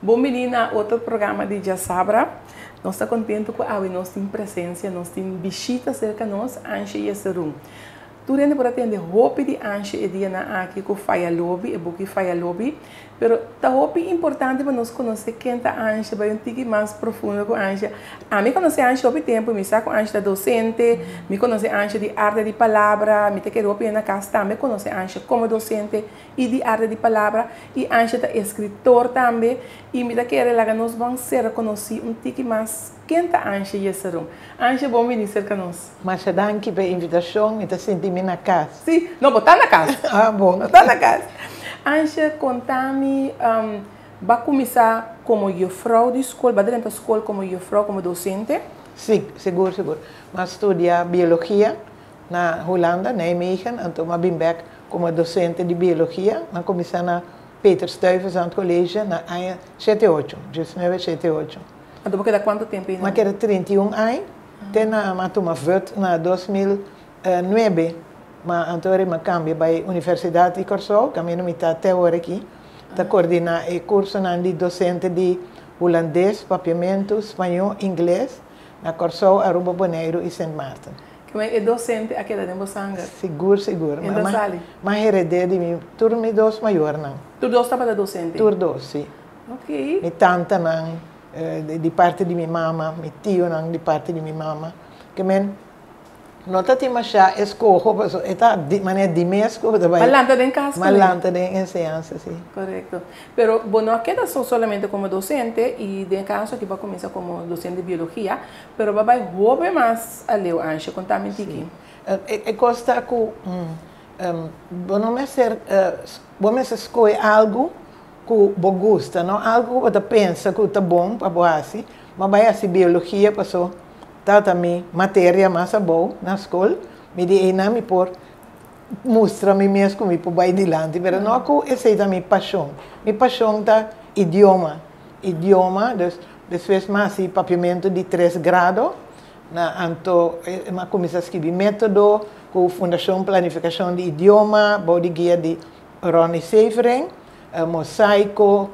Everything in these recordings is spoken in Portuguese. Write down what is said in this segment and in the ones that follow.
Bom menino a outro programa de Jasabra. Nós estamos contentes com a nossa presença, nós temos visita cerca de nós, Anche e Serum. Durante por atender roupa de Anche e dia na aqui com Faya Lobby, e buque Faya Lobby, pero tá roupa importante para nós conhecer quem tá Anche, vai um tique mais profundo com Anche. A mim conhecer Anche há tempo, me saco Anche da docente, me conhecer Anche de arte de palavra, me te quero roupa na casa também conhecer Anche como docente e de arte de palavra, e Anche tá escritor também, e me te quero lá nós vamos ser conhecer um tique mais quem tá Anche e Serum. Anche, bom vir cerca nós. Mas danke pela invitação e te senti na casa. Sim, não, botar na casa. Ah, bom. Botar na casa. Anche, conta-me, vai começar como juffrouw de escola, vai dentro da escola como juffrouw, como docente? Sim, seguro, seguro. Mas estudia biologia na Holanda, Nijmegen, então eu vim back como docente de biologia. Eu comecei na Peter Stuyvesant aan het college na 78, 1978. Então, porque dá quanto tempo? Eu era 31 anos, até na turma VUT na 2009. Mas então eu cambiei para a Universidade de Corsou, caminho me está até agora aqui. Está coordenando o curso de docente de holandês, papiamento, espanhol, inglês, na Corsou, Aruba, Bonaire e Sint Maarten. Como é docente aqui da Dembosanga? Seguro, seguro. Mas heredei de mim, turma dos maior, não. Tu dois estava da docente? Tur dos, sim. Ok. Minha tanta, não, de parte de minha mama, meu tio, não, de parte de minha mama. Que não está te machar escola, está de maneira de mesco, malanta em casa. Malanta em enseñanza, sim. Correto. Pero bueno, não queda solamente como docente e de caso que vai começar como docente de biologia, pero vai roubar mais a leu Anche, contame aqui. É costa que vamos escolher algo que você gosta, não algo que você pensa que está bom para você, mas vai assim biologia passou também matéria mais boa na escola, me dei na me por mostrar me mesmo como para ir adiante, mas não que essa é a minha paixão. Minha paixão é idioma, depois mais papiamento de 3 graus, então eu comecei a escrever método com a Fundação Planificação de Idioma, body guia de Ronnie Severing, mosaico,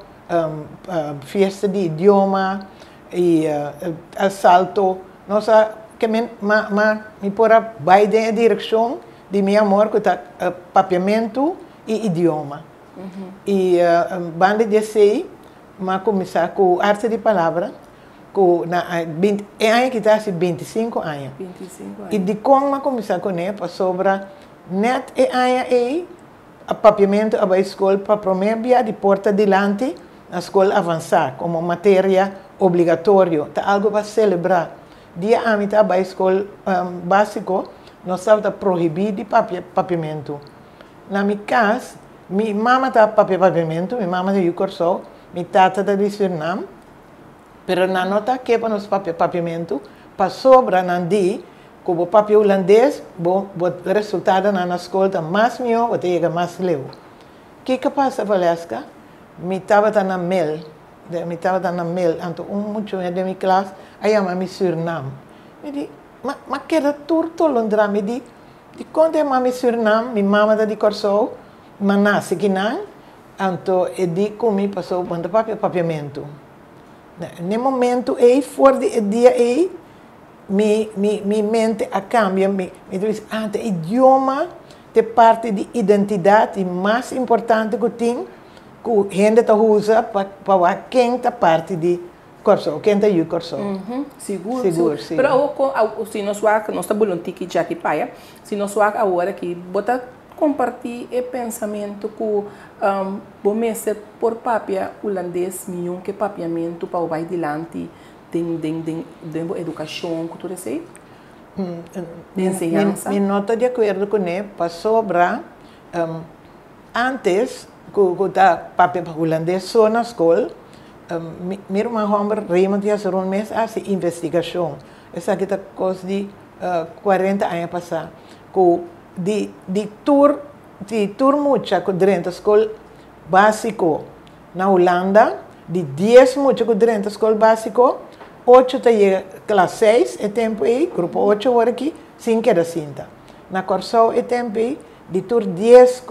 festa de idioma e assalto. Nossa, que me pôra vai na direção de meu amor que está papiamento e idioma. E banda de sei, mas começar com arte de palavra, com na que está 25 anos. 25 anos. E de como começar com ele para sobre net a papiamento a escola para promover de porta adiante na escola avançar como matéria obrigatória, tá algo para celebrar. Dia a mitad da escola básico, nós estávamos proibidos de papiamento. Na minha casa, minha mãe está papiamento, minha mãe de Corsou, minha tata de Suriname, mas na nota que para nós papiamento, para sobra não di, como o papi holandês, o resultado na escola mais melhor, o chega mais leu. O que passa, Valesca? Me estava na mel. Me estava na mel, então muito de minha classe, aí eu me Suriname. Me disse, mas que era tudo Londra, me disse, de quando eu me Suriname, minha mamãe de Corsou, mas nasce aqui não, então eu disse comigo passou quando papiamento. No momento aí, fora de dia aí, minha mente a cambia, me diz, o idioma é parte de identidade mais importante que tem, que a gente usa para quem está parte de Corsou, quem está aí Corsou. Seguro. Sim. Mas se nós estamos falando que já que paia, se nós vamos agora que bota compartilhar o pensamento que vamos ser por papia holandês nenhum que papiamento para o vai adiante de educação, que tudo isso de ensinança. Me nota de acordo com ele, para sobrar antes que tá papel holandês só na escola, minha irmã Homer Raymond ia ser mês a investigação. Essa aqui está coisa de 40 anos passar. De tour mucha que dentro da escola básico na Holanda, de 10 mucha que dentro da escola básico, 8 está classe 6 é tempo aí, grupo 8 agora aqui, 5 era cinta. Na Corsou é tempo aí, de tur 10,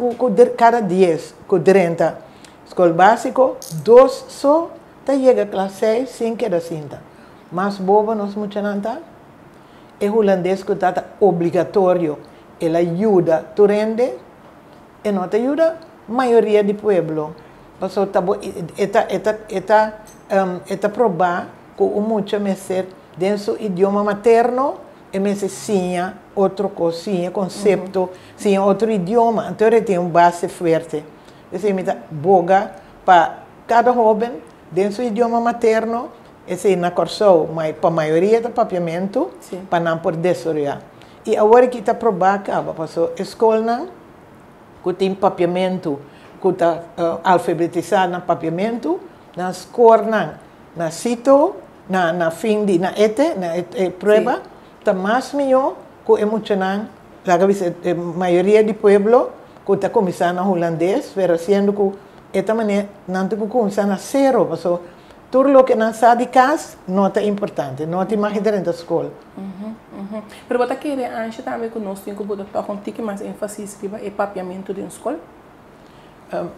cada 10, com 30. Escola básico, 2 só tá chega classe 6, 5 da cinta. Mas boba nós muito nanta. É holandês que tá obrigatório. Ela ajuda, tu rende, e não te ajuda, maioria do pueblo. Passo tabo eta probar que o muito me ser dentro idioma materno e me se sinha outro coisa, conceito, sim outro idioma. Então ele tem base forte. Esse me dá boga para cada jovem dentro do idioma materno. Esse na corso, mas para a maioria do papiamento, para não por desoriar. E agora que está provar acaba, passou escola que tem papiamento, que está alfabetizado no papiamento, na escola, na sítio, na fim de na prova, está mais melhor que emocionante. A maioria do povo que está começando a holandês, pero sendo que esta maneira não tem que começar a zero, passou tudo o que não sabe de casa, não é importante, não é mais dentro da escola. Pero você quer antes também que nós temos que botar um tique mais ênfase sobre o papiamento da escola?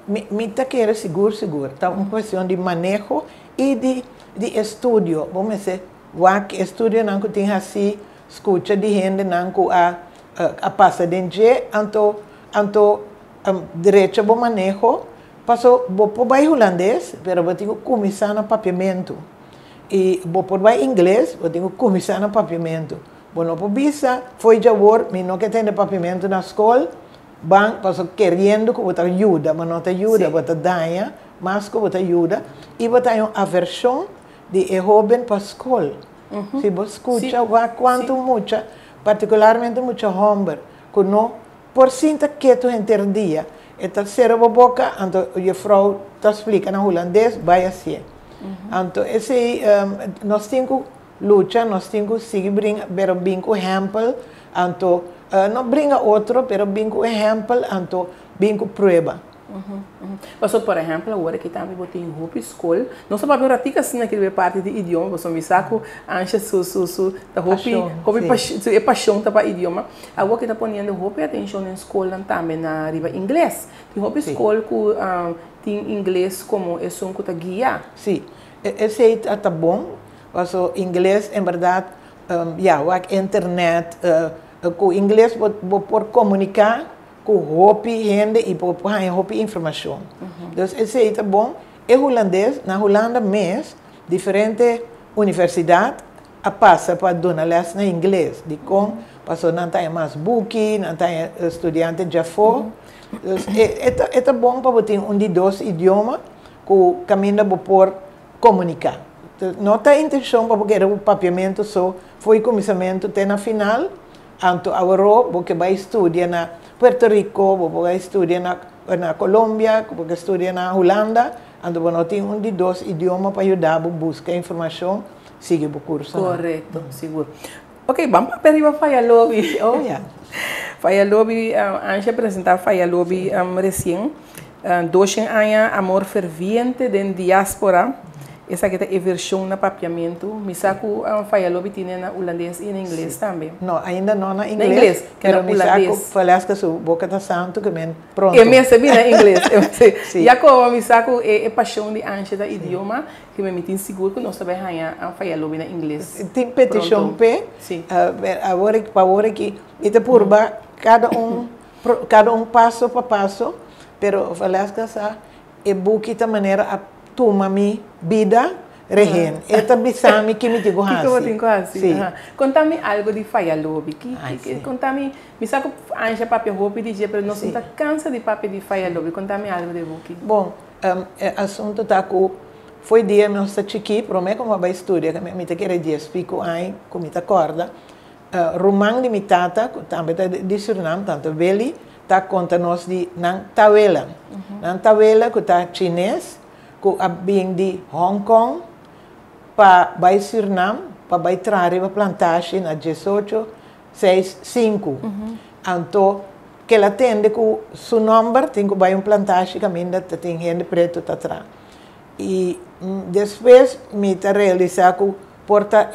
Me quer seguro. Tá uma questão de manejo e de estudo. Vamos dizer, o estudo não tem assim, escuta de gente não que a passa de dia, anto direito bom manejo. Passou, vou por holandês, pero vou ter que começar no papiamento. E vou por inglês, vou ter que começar no papiamento. Bueno, por visa, foi de agora, mas não que tem papiamento na escola, bang, passou querendo que você ajuda, mas não te ajuda, você dá, mas que você ajuda, e você tem uma aversão de jovem para a escola. Se você escuta, quanto muito, particularmente muito homem, que não, por sinta que tu entendia, e terceira boca, então a vrouw te explica na holandês, vai assim. Então, esse, nós temos que lutar, nós temos que seguir, pero bem com exemplo, então, não brinca outro, pero bem com exemplo, então, bem com prova. Passou, por exemplo, agora que também botei em roupa escola, não só para ver a assim naquele parte de idioma, você me saco antes da roupa é paixão para idioma. Agora que está ponendo roupa e atenção na escola também na riba inglês. Tem roupa escola que tem inglês como é som que está guia. Sim, esse aí está bom. Passou inglês, em verdade, a internet, com inglês vou por comunicar com roupa, gente e por roupa informação. Então, esse aí está bom. É holandês, na Holanda mesmo, diferente universidade, a passa para dar aulas na inglês. De como, passou não tem mais book, não tem estudante já for. É bom para ter de dois idiomas que o caminho por comunicar. Não tem intenção para porque o papiamento só foi começamento até na final. Então, agora, porque vai estudar na Puerto Rico, vai estudar na Colômbia, vai estudar na Holanda. Então, não tem de dois idiomas para ajudar a buscar informação, seguir o curso. Correto, seguro. Ok, vamos para a Faya Lobby. Oh, yeah. Faya Lobby, antes de apresentar Faya Lobby recém, 2 anos, amor ferviente de diáspora. Essa aqui é a versão na papiamento. Me saco a Faya Lobby tem na holandês e na inglês também. Não, ainda não na inglês. Na inglês, que na holandês. Falaste que sua boca está santo, que men pronto. Eu me recebi na inglês. E como me saco é paixão de antes da idioma, que me metem seguro que nós também ganhamos a Faya Lobby na inglês. Tem petição P, agora que ita purba cada um passo para passo, pero falaste que essa é boa da maneira a toma mi vida rehen. Esta bisami que me digo assim. Contame algo de Faya Lobby. Contame, me saco anja papel roupa de dia, pero não se cansa de papel de Faya Lobby. Contame algo de book. Bom, assunto tá com foi dia meu está chiqui, prometo como vai estudar, que me te querer dia explico aí, como te acorda. Romang de mitata, também de Suriname, tanto Veli, tá conta nós de Nang Tawela. Nang Tawela que tá chinês, que vem de Hong Kong para Suriname, para trazer a plantagem na 1865. Então, que ela atende com seu nome, tem que vai uma plantagem que ainda tem gente preto atrás. E depois me te realizar que porta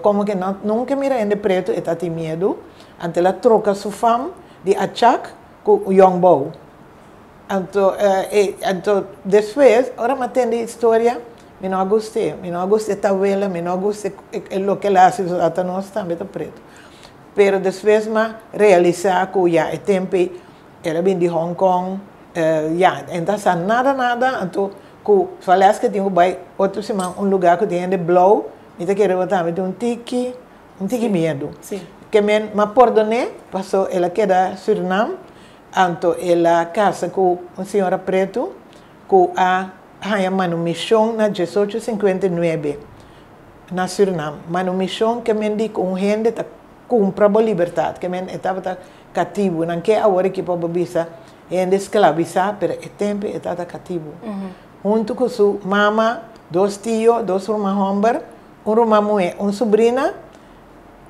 como que não nunca me rende preto e tem medo, então ela troca sua fama de achak com o Yongbo. Então, depois, ora me atende a história, me não gostei tavela, me não gostei o que lá se até nós também tá preto. Pero depois mas realizar que já é tempo era bem de Hong Kong, já então nada, então que falei que tinha vai outro semana lugar que tinha de blow, me tá querendo botar me um tiki medo. Sim. Que me perdonei, passou ela queda Suriname, então ela casa com uma senhora preto, que a uma missão na 1859 na Suriname, uma missão que me diz com gente que cumpra a liberdade, que me estava cativo, não que agora que pode bisa gente escravizar, pero o tempo estava cativo. Junto com sua mama, 2 tios, 2 irmãos homens, uma mulher, uma sobrinha,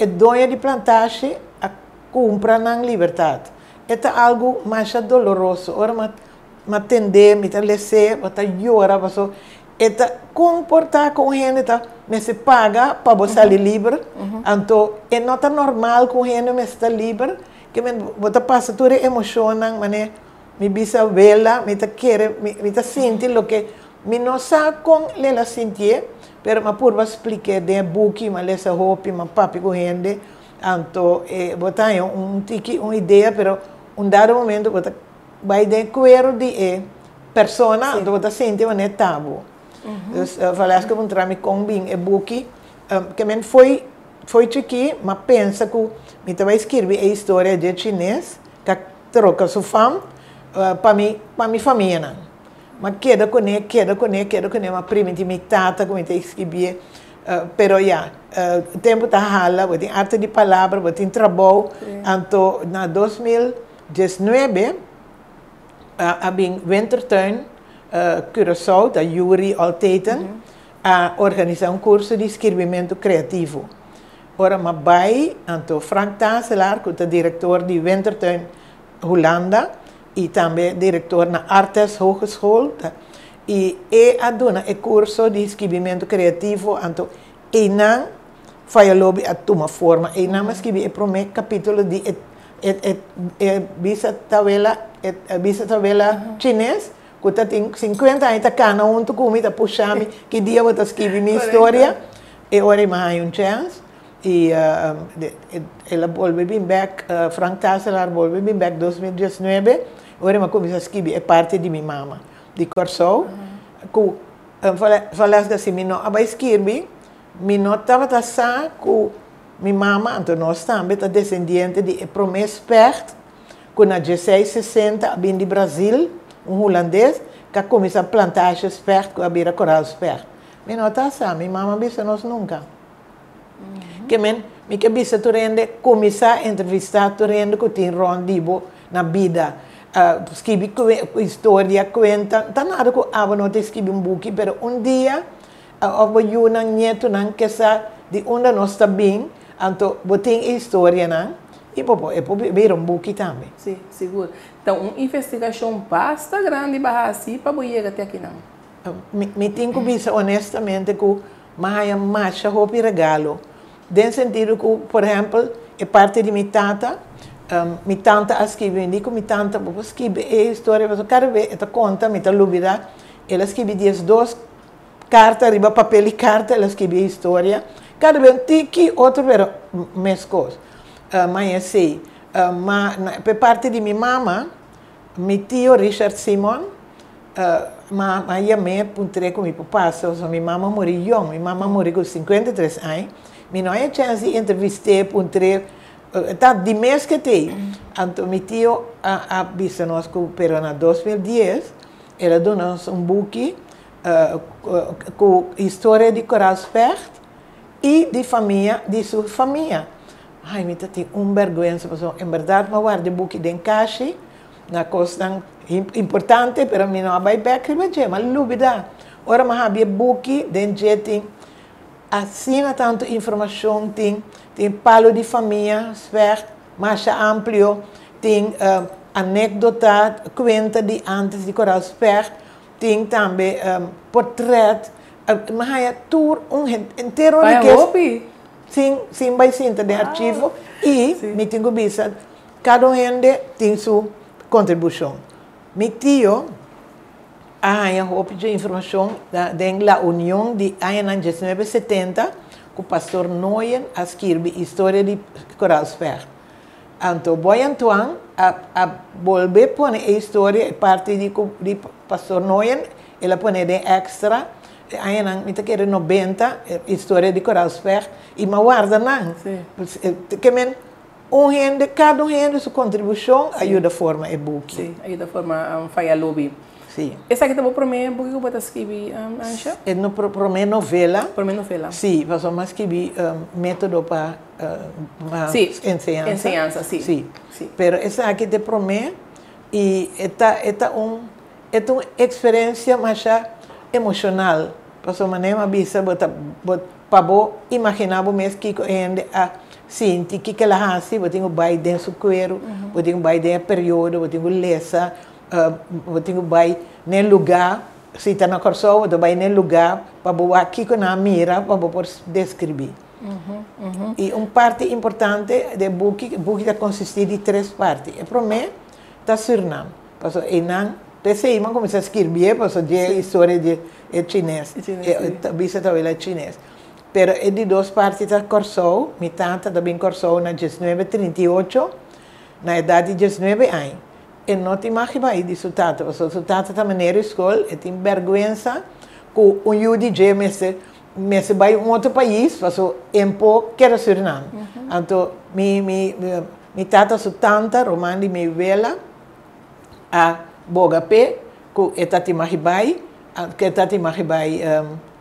e dona de plantagem a compra na liberdade. É algo mais doloroso. Ora, me atender, me lecer, me chorar, é comportar com gente, me se paga para você sair livre. Então, é não normal com gente me está livre, que me passa toda a emoção, me bisa vela, me quer, me sentir o que me não sabe com ela sentir. Pero ma purva explique de buki, ma lesa hopi, ma papi com gente, então botar tiki, uma ideia, pero dado momento botar vai de cuero de persona, então botar sente uma tabu. Então falei que um trame com bem buki, que men foi aqui, mas pensa que me estava escrever a história de chinês, que troca sua fama para minha família. Mas queda com ele, mas prima de minha tata, como eu escrevi, pero já, o tempo está rala, tem arte de palavra, tem trabalho, então, na 2019, havia Wintertuin, Curaçao, da Yuri Alteiten, a organizar curso de escrevimento criativo. Ora, mas vai, então, Frank Tasselaar, que é o diretor de Wintertuin, Holanda, e também diretor na Artes Hogeschool, e a dona o curso de escrevimento criativo, então, e não faz lobby a uma forma, e não escreve o primeiro capítulo de bisa tabela chinês, que tem 50 anos, cada um está puxando, que dia eu escrevi minha história, e agora eu tenho chance, e ela voltou bem back, Frank Tasselaar voltou bem back 2019, agora eu comecei a escrever, é parte de minha mama, de Curaçao, que falei assim, eu não escrevi, eu não estava pensando que minha mama, então nós também, é descendente de Promesse Pert, que na 1660 vim de Brasil, holandês, que começou a plantar Pert, que havia coral Pert. Eu não estava pensando, minha mama disse nós nunca. Que me que bisa turende começar a entrevistar turende que tem rondibo na vida, escrevi história, conta, tá nada que ava não te escrevi book, pero dia houve uma neto não que sa de onde nós está bem, então botem história não e ver book também. Sim, seguro. Então uma investigação basta grande para assim para chegar até aqui não. Me tenho que bisa honestamente que mais roupa regalo. Den sentido que, por exemplo, é parte de minha tata escreve, digo minha tata, vou escrever a história, mas cada vez ela conta, me lubida, ela escreve 2 cartas, riba papel e carta, ela escreve a história, cada vez tiki, outro pero mescos, mas assim, por parte de minha mama, meu tio Richard Simon, mas eu me encontrei com meu papai, minha mama morreu, minha mama morreu com 53 anos, eu não tinha chance de entrevistar, tá de mês que tem. Então, meu tio avisa nós que, pero na 2010, ela deu-nos book com história de Coral Pert e de família, de sua família. Ai, me tem vergonha, em verdade, mas guarda o book de encaixe, na coisa importante, pero me não vai back, mas lúbida. Ora, mas havia book de gente assina tanto informação, tem palo de família, mais amplo, tem anedota, conta de antes de Coral Pert, tem também portrait, mas é tudo inteiro de que sim, vai sentar de arquivo e me tenho visto, cada um tem sua contribuição. Meu tio há roupa de informação da União de em 1970, com o pastor Noyen escreve História de Coralsberg. Então, Boy Antoine a volver pôr a história, parte de pastor Noyen, ele põe de extra, aí não quer 90 história de Coralsberg e me guarda não. Que men cada gente sua contribuição ajuda a formar o book. Sim, ajuda a formar faia lobby. Sim. Essa aqui também para mim, porque eu vou escrever, Ansha? É no para mim novela. Para mim novela. Sim, mas eu escrevi método para enseñanza. Enseñanza, sim. Sim. Pero essa aqui te promete e é uma experiência mais emocional. Porque eu não avisa, para imaginar mesmo que a sentir que ela faz, eu tenho que ir dentro do cuero, eu tenho que ir dentro do período, eu tenho que ler, eu tenho que ir no lugar, se está na corção, eu tenho que ir no lugar, para eu aqui com a mira, para eu descrever. E uma parte importante do book está consistir de 3 partes. E para mim, está Suriname. Porque eu não comecei a escrever, porque a história de chinês. Bisa talvez é chinês. Pero é de 2 partes da Corsou. Minha tata também Corsou na 1938, na idade de 19 anos. E não te imagina de sua tata. Porque sua tata também era escola, e tem vergonha com o UDG, mas vai um outro país, passou tempo que era Suriname. Então, minha tata, sua tanta, Romani, me vela a Bogapé, que Tati Mahibai, que Tati Mahibai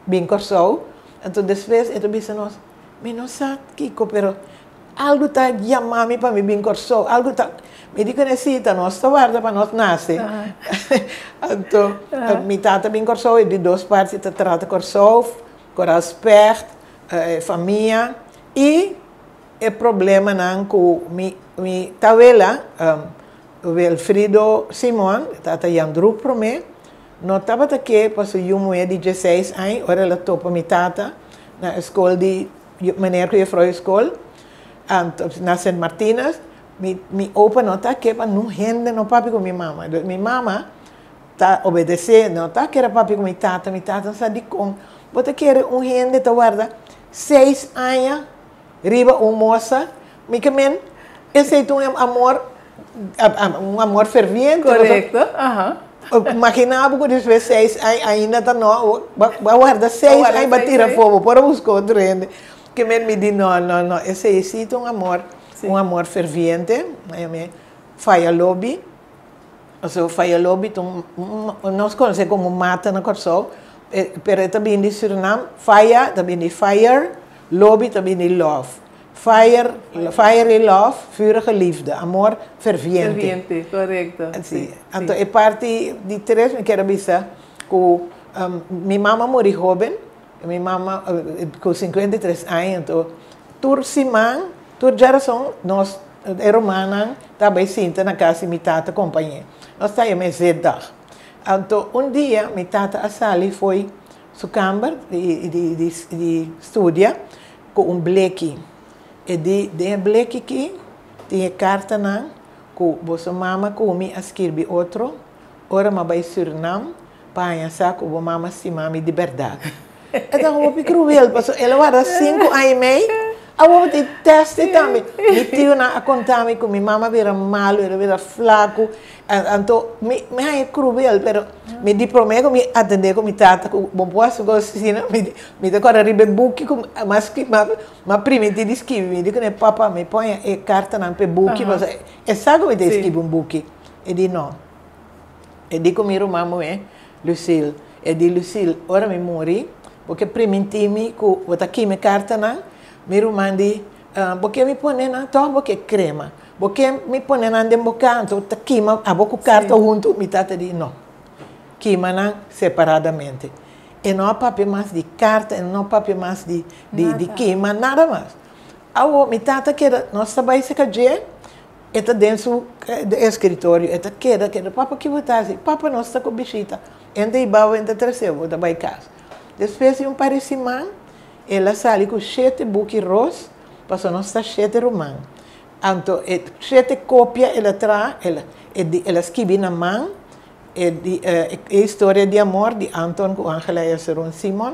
bem Corsou. Então, depois, eu disse, me não sabe, Kiko, pero algo está chamando para me bem Corsou, algo está, me digo, necessita, nós está guarda para nós nascer. Então, minha tata bem Corsou, e de 2 partes, está trata Corsou, Coralsberg, família, e o problema não com minha tavela, o Wilfrido Simon, tata Yandru para mim, não estava aqui, porque eu mulher de 16 anos, agora ela topa minha tata, na escola de maneira que eu fui à escola, na St. Martínez, me opa não está aqui, para não rende, não papi com minha mama. Minha mama está obedecendo, não está aqui, papi com minha tata não sabe como. Você quer gente que guarda 6 anos, riba uma moça, me que esse é um amor ferviente. Correto. Imaginava que depois 6 anos ainda está não, guarda 6 anos para tirar fogo, para buscar outro gente. Que me diz, não, esse é um amor ferviente, Fire Lobby, Fire Lobby, nós conhecemos como mata na Corsou, pero também de Suriname, fire, também de fire, lobby, também de love. Fire e love, vurige liefde, amor ferviente. Ferviente, correcto. Sim. Então, é parte de 3, eu quero dizer que minha mama morreu jovem, minha mama com 53 anos, então, tur simang, tur geração, nós, romana, também sinta na casa de minha tata companhia. Nós estamos zedag. Então, dia, minha tata Asali foi sua câmara de estúdio com bleque. E de bleque aqui, tinha carta na que você mama come a escrever outro, ora ma vai Suriname, para a que você mama se mama de verdade. Então, eu fui cruel, porque ela era 5 anos e meio, eu te teste também. Me tio na contar-me que minha mama era malo, era flaco. Então, me é cruel, pero me di prometo me atender com minha tata, com bom posso gostar, me decora ribe book, mas que ma prima te escrevi, me dico ne papa me põe a carta na book, mas é sabe como te escrevi book? E di não. E di com minha irmã é Lucille. E di Lucille, ora me morri, porque prima intimi com o aqui me carta na, minha irmã di, porque me põe na, então porque crema. Porque me põe na boca, então queima a boca carta junto, me tata de não. Queima separadamente. E não há papel mais de carta, e não há papel mais de queima, nada mais. Me tata quer, nós trabalhamos esse dia, está dentro do escritório, está queda, papa que você está assim, papa nós está com bichita, entra e baba, entra terceiro, vou trabalhar em casa. Depois de parecimento, ela sai com 7 buques rosa, passou nós está 7 romano. Então, 7 cópias ela traz, ela escreve na mão, a história de amor de Anton com Angela e Saron Simon.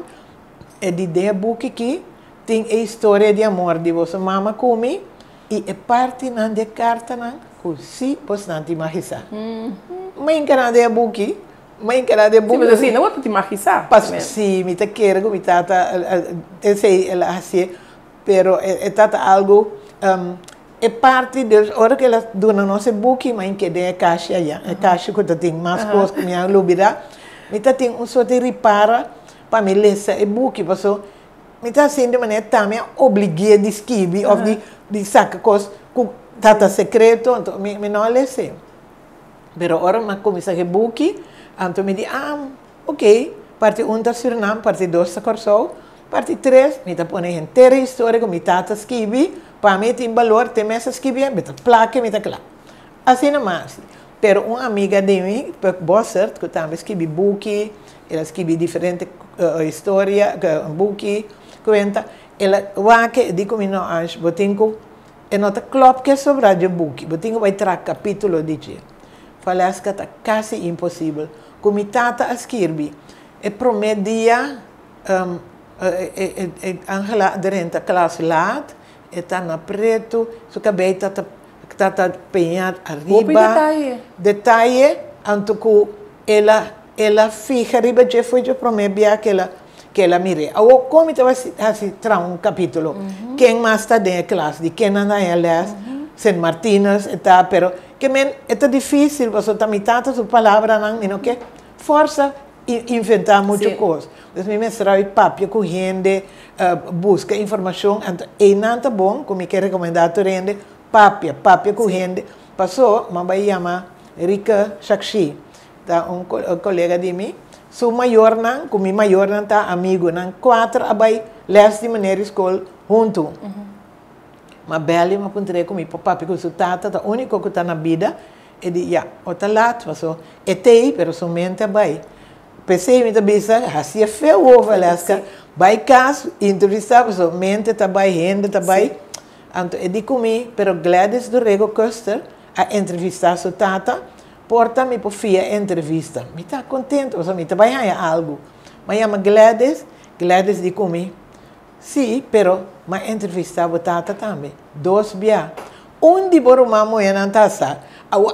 E de book aqui tem a história de amor de vossa mama comi e é parte de carta que se bastante magisa. Mas encara de book, mas encara de book. Sim, mas assim, não é para te magisa. Sim, me te quero, me tata, eu sei ela assim, pero é tata algo é parte de hora que ela dona nosso book, mas em que de caixa já, a caixa que tem mais coisas que me alubida, me tá tem só de repara para me ler esse book, porque me tá assim de maneira também obrigada de escrever ou de sacar coisas que tata secreto, então me não lê assim. Pero ora me começa a book, então me diz, ok, parte 1 da Suriname, parte 2 da Corsol, parte 3, me tá põe inteira história que me tata escrever, para mim tem valor, tem essa escrever, me tá placa, me tá claro. Assim não mais. Pero uma amiga de mim, boa certo, que também escreve book, ela escreve diferente história, book, conta, ela vai que digo me não acho, botinho, e nota club que sobra de book, botinho vai trazer capítulo de dia. Falei que está quase impossível. Como tata a escrever, e promedia Angela durante a classe lá, está na preto, sua cabeça está penhada arriba. Detalhe, anto que ela fica arriba, já foi de promedia que ela mire. Ou como estava assim, traz capítulo, quem mais está dentro da classe, de quem anda ela, San Martínez, está, pero que é difícil, você também tanta sua palavra, não que força inventar muitas coisas. Então, me mostrar o papel com gente, busca informação, e não é bom, como eu quero recomendar a gente, papel com gente. Passou, mas vai chamar Rika Shakshi, tá, colega de mim. Sou maior, como maior, tá amigo, 4 abai les de maneira escola junto. Mas bela, mas puntere comigo, papi, que sou tata, o único que está na vida, e de, outra lado, passou, tei, pero somente abai. Pensei, me tabisa, assim é feio o Valesca, vai caso, entrevistar, somente tabai, renda, tabai. Então, eu digo comigo, pero Gladys do Rego Custer, a entrevistar sua tata, porta-me por fia entrevista. Me está contente, ou me vai ganhar algo. Mas chama Gladys diz comigo, sim, pero mas entrevistar a tata também. 2 bia. Onde boro mamo é na taça.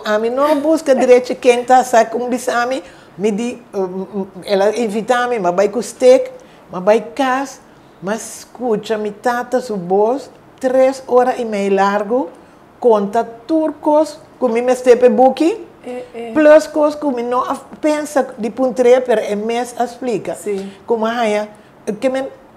A mim não busca direito quem taça com bisami, me di, ela invita-me, mas vai com steak, mas vai casa, mas escuta, me tata su voz, 3 horas e meia largo, conta turcos, como me estepe buki, plus coisas como não pensa de puntre, pero é mês explica. Como haya, que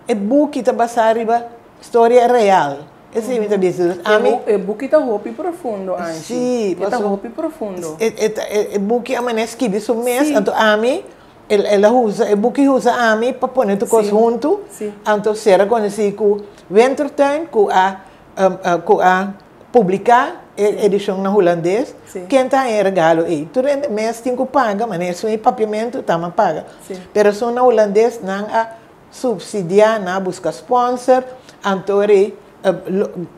é buki está passar riba, história real. Esse me está dizendo. É buki está roupa profundo, Angie. Sim, está roupa profundo. É buki a maneira que isso mês, então a mim ela usa, é buki usa a mim para pôr tudo coisa junto. Então será quando se com Venturtuin, com a publicar edição na holandês, quem está em regalo aí. Tudo mês tem que pagar, mas isso é papiamento, tá mas paga. Pero só na holandês não a subsidiar, não busca sponsor, então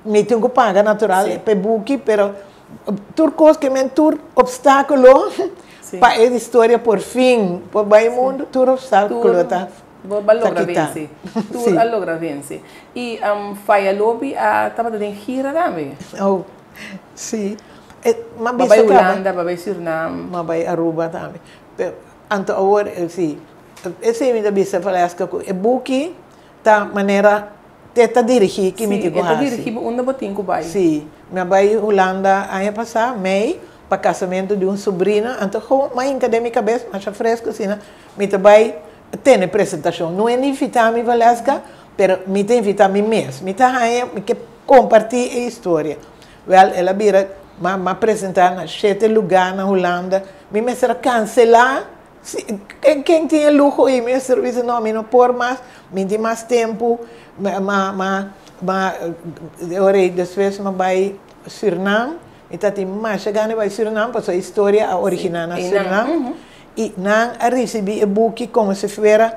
me tenho que pagar natural para buki, pero turcos que men tur obstáculo para a história por fim, por bem mundo, tur obstáculo tá. Logra vencer. Tur logra vencer. E Faia Lobby estava dando gira também. Oh, sim. Vai Holanda, vai Suriname, vai Aruba também. Então agora sim. Esse me da bisa falasca é buki tá maneira teta dirigir que me digo assim. Dirigir onde botinho vai. Sim, me vai Holanda ano passado, Mei, para casamento de sobrinho, então mas em cada minha cabeça, acha fresco assim, me vai ter apresentação. Não é invitar-me Valesca, pero me tem invitar me mesmo. Me tá aí que compartilhar a história. Well, ela vira me apresentar na 7 lugar na Holanda, me será cancelar. Quem tinha luxo e meu serviço não por mais, me tem mais tempo, depois me vai Suriname, então tem mais chegando vai Suriname, porque a história original na Suriname, e não recebi o book como se fosse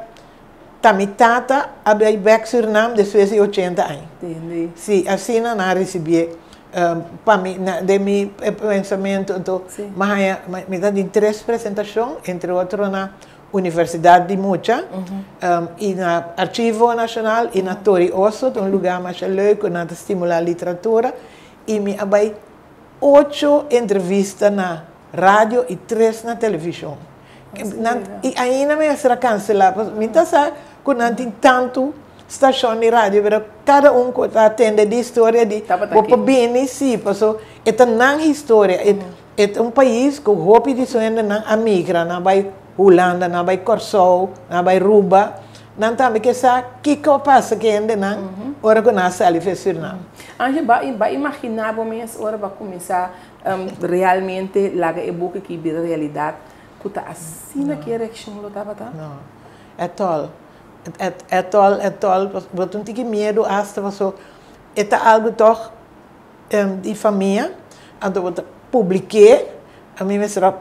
tamitata, abre back Suriname depois de 80 anos. Sim, assim não recebi para mim, de meu pensamento, então, me dá de 3 apresentações, entre outros na Universidade de Mucha, e na Arquivo Nacional, e na Torre Osso, um lugar mais leuk, para estimular a literatura, e me abai 8 entrevistas na rádio e 3 na televisão. E ainda me será cancelado, me está que não tem tanto estação de rádio, mas cada que atende de história de o bem sim, porque é uma história, é um país que o hopi de sonho na migra, na vai Holanda, na vai Corsou, na vai Ruba, não também que sabe que passa que ainda não, hora que nasce ali fez Suriname. A gente vai imaginar como hora vai começar realmente lá é boca que vira realidade, que tá assim naquela reação lo tava tá? Não, é tol. É tol, porque não tem medo, hasta você, é algo toch de família, então você publiquei, a mim me será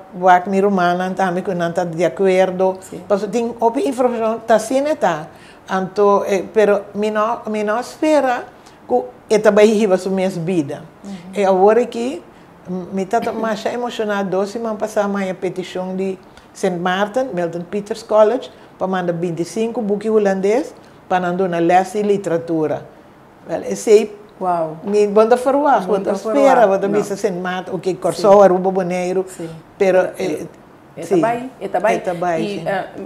que minha romana também que não está de acordo, porque tem informação tá assim tá, então, pero me não espera que é vai riba sua minha vida, e agora que me está mais emocionado, 2 semanas passada minha petição de St. Martin, Milton Peters College, para mandar 25 buques holandês para andar na leste de literatura. Esse uau, me banda forward, banda espera, banda missa St. Martin, ok, Corsou, Aruba, Bonaire, pero está bem.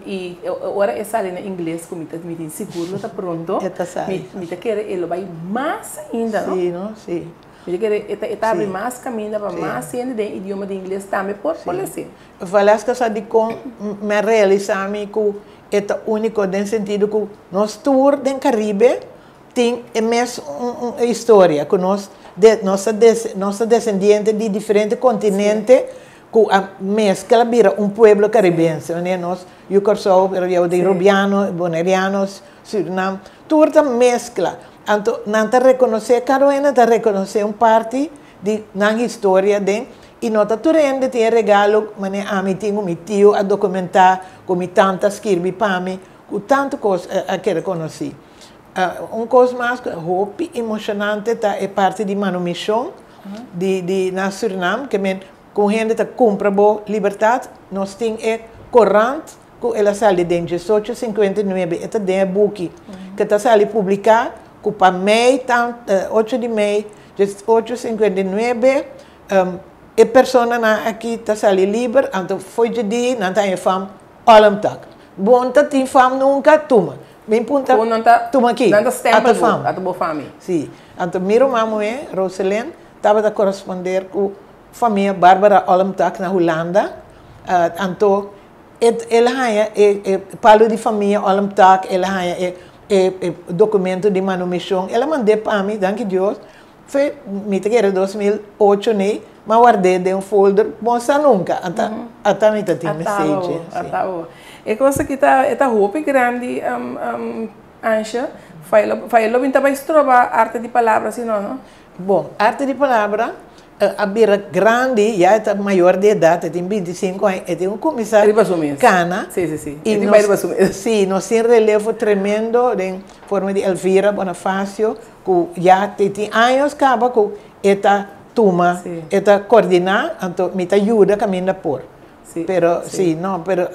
E agora essa ali em inglês, como me tem seguro, está pronto. Me tá querer ele vai mais ainda, não? Sim, não, sim. Me querer está abre mais caminho para mais ainda de idioma de inglês também por assim. Falas que sabe com me realizar que é único no sentido que nós tour do Caribe tem mesmo uma história que nossa descendente de diferentes continentes que a mescla vira pueblo caribense, né? Nós eu Corsou, eu de Rubiano, Bonerianos, Suriname, toda mescla. Então, não te reconhecer, Carolina te reconhecer parte da história de e nota turende tem regalo, mas a mim tenho meu tio a documentar como tantas escrevi para mim, com tanto coisa a que reconheci. Coisa mais hope emocionante tá é parte de manumission de na Suriname que com gente que compra boa liberdade, nós temos corrente que ela sai de 1859, esta é book que está saindo publicar que para mei 8 de maio de 1859 e pessoa aqui está saindo livre, então foi de dia, não tem fam, olha tak. Bom, tá tem fam nunca toma. Bem punta, toma aqui. Não está stempel fam, a tua família. Sim, então minha mamãe, Rosalind, estava a corresponder com a família Bárbara Olmtak na Holanda, então ela é palo de família Olmtak, ela é documento de manumission, ela mandou para mim, danke Deus, foi, me era 2008, né? Mas guardei de folder, bom, nunca, até me tem mensagem. É coisa que está roupa grande, Ansha, faz-lo bem também trovar arte de palavras, não? Bom, arte de palavra, a bira grande, já está maior de idade, tem 25 anos, e tem comissário Cana. Sim. Sim, nós temos relevo tremendo, em forma de Elvira Bonifácio, que já tem anos, acaba com esta turma, esta coordenar, então me ajuda a caminhar por. Pero, sim, não, pero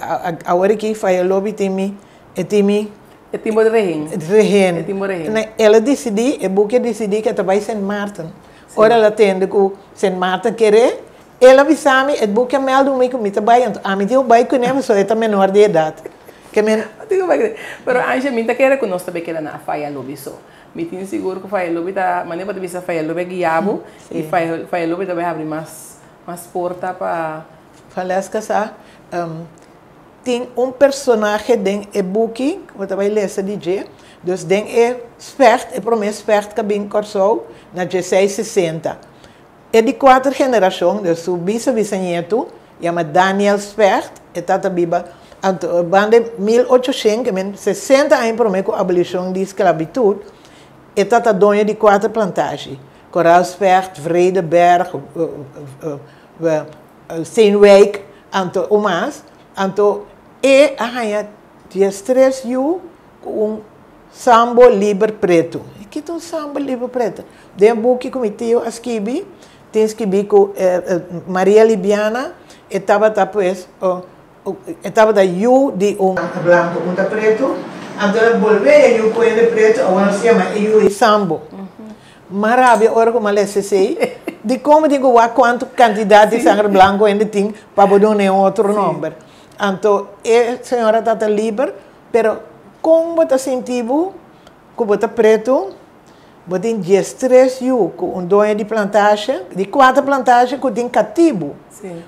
agora que faz o lobby, tem timbo de rehen. Ela decidiu, e Buque decidiu que ela vai St. Martin. Ora ela atende com St. Martin querer, ela avisa-me, e Buque melda comigo, me trabalha, a mim tem um bairro que nem só é menor de idade. Pero Anja, me quer que nós também queremos na faia lobby só. Me tenho seguro que faia lobby da maneira para visa faia lobby guiabo e faia lobby também abre mais porta para falas que tem personagem dentro do book, que você vai ler esse DJ, dus den expert, expert que bem Corsou, na 1660. É de 4 gerações, dus o bisneto, chama Daniel Spert, e tata biba, bande 1800, 60 anos para a abolição de esclavitud, e tata dona de 4 plantagens. Coral Spert, Vredeberg, Steenwijk, anto o mais, anto e arranha dia 3 com sambo liber preto, que tu samba livro preto. De um book com tio escrevi, tem escrevi com Maria Libiana, estava depois, estava da you de branco, preto, então volver eu com ele preto, agora se chama eu e sambo. Maravilha, ora como ela se sei, de como digo quanto quantidade de sangue branco ainda tem para poder outro nome. Então, a senhora está livre, pero como você sentiu, como você preto, você tem 13 anos, com dono de plantagem, de 4 plantagens que tem cativo.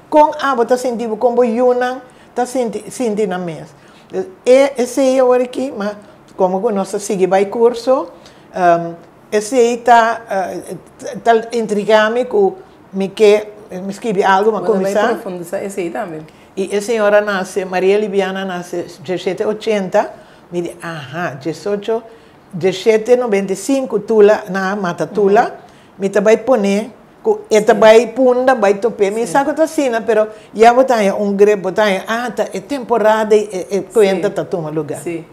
Com você sentiu como Yuna, está sentindo na mesa. Esse é o aqui, mas como nós seguimos o curso, esse aí está intrigado com me escrever algo, mas começar. Esse aí também. E a senhora nasce, Maria Libiana nasce em 1780, me diz, 1795 tula na mata tula, me também pone, também punda, vai tope, me saco tá assim, pero já botar grego, botar é temporada e conta tá toma lugar. Sim.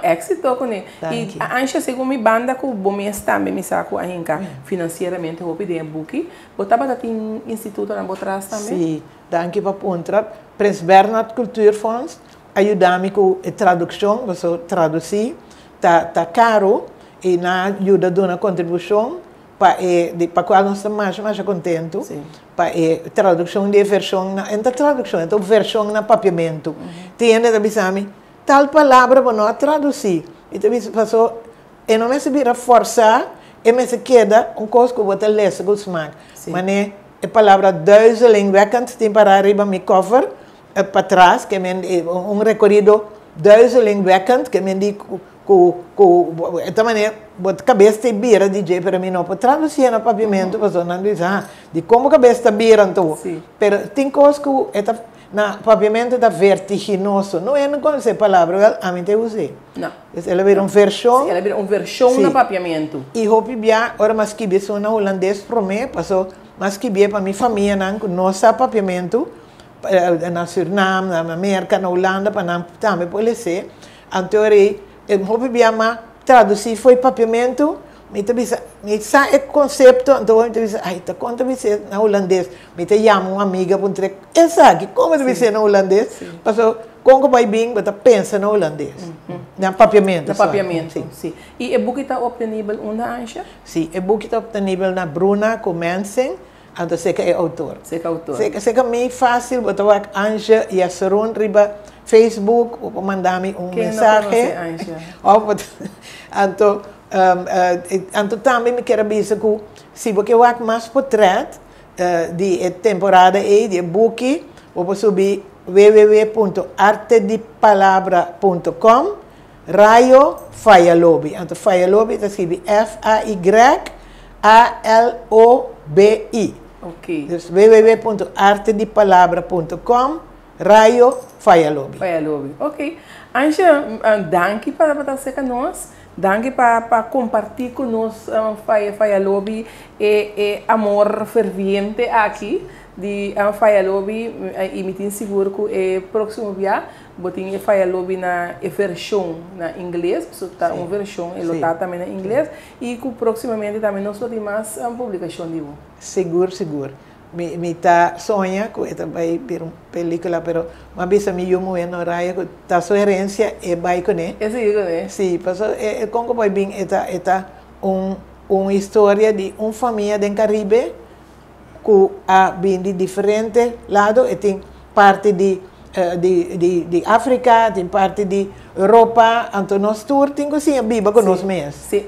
Éxito com ele. E antes segundo minha banda com bom mês também me saco ainda financeiramente vou pedir book, botava tá tem instituto na botrás também. Sim, danke para pontra. Prins Bernhard Cultuurfonds ajuda-me com a tradução, você traduzir, tá caro e na ajuda de uma contribuição para qual nós estamos mais contentos, para a tradução de versão, então tradução, então versão na papiamento. Tem ainda também tal palavra para nós traduzir. E também passou, e não é se vira forçar, e me se queda coisa que você lê com o smack. Mas a palavra duizelingwekkend tem para arriba meu cover, para trás, que é recorrido duizelingwekkend, que me diz de maneira, a cabeça te vira DJ para mim não, para traduzir no papiamento, você não diz, de como a cabeça vira, então. Mas tem coisas que no papiamento está vertiginoso, não é não conhecer a palavra, a mim te usei. Não. Ela vira uma versão. Ela vira uma versão no papiamento. E eu bia, ora mas que bia na holandês para mim, passou, mas que bia para minha família, não, nosso papiamento, na Suriname, na América, na Holanda, para não também pode ser. Então, eu bia mas traduzir foi papiamento, me sa o conceito, então eu disse, tá conta você na holandês, me te chama uma amiga para dizer, exato, como deve ser na holandês, passou como vai bem, você pensa na holandês, na papiamento. Na papiamento, sim. E o book está obtenível onde, Anja? Sim, o book está obtenível na Bruna Comensen, então você é autor. Você é autor. Você é meio fácil, você vai Anja e a Sarun riba Facebook, ou mandar-me mensagem. Então também me quero dizer que se você quer mais portrait de temporada e de book, vou subir www.artedepalabra.com Rayo Fayalobi. Então Fayalobi está escrito F-A-Y-A-L-O-B-I. Ok. Então www.artedepalabra.com Rayo Fayalobi. Fayalobi. Ok. Anja, danke para você conosco. Danke para compartilhar conosco Fayalobi e amor ferviente aqui de Fayalobi e me tenho seguro que o próximo dia vou ter Fayalobi na versão na inglês, está uma versão e está também na inglês e que proximamente também nós vamos ter mais publicação de você. Seguro. Me tá sonha que vai ver uma película, pero uma vez me eu moe no raio que tá sugerência e vai com ele. Sim, passou como vai bem uma história de uma família do Caribe que a bem de diferentes lados e tem parte de África, tem parte de Europa, então nós tour tem que ser viva com nós mesmos. Sim.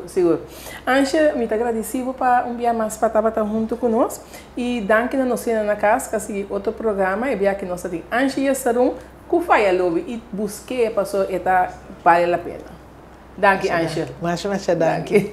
Seguro. Anja, me agradecido para dia mais para estar junto conosco e danke na nossa na casa, que outro programa e via que nós temos Anja e Sarun com Fayalobi e busquei passou eta vale a pena. Danke, Anja. Mas danke.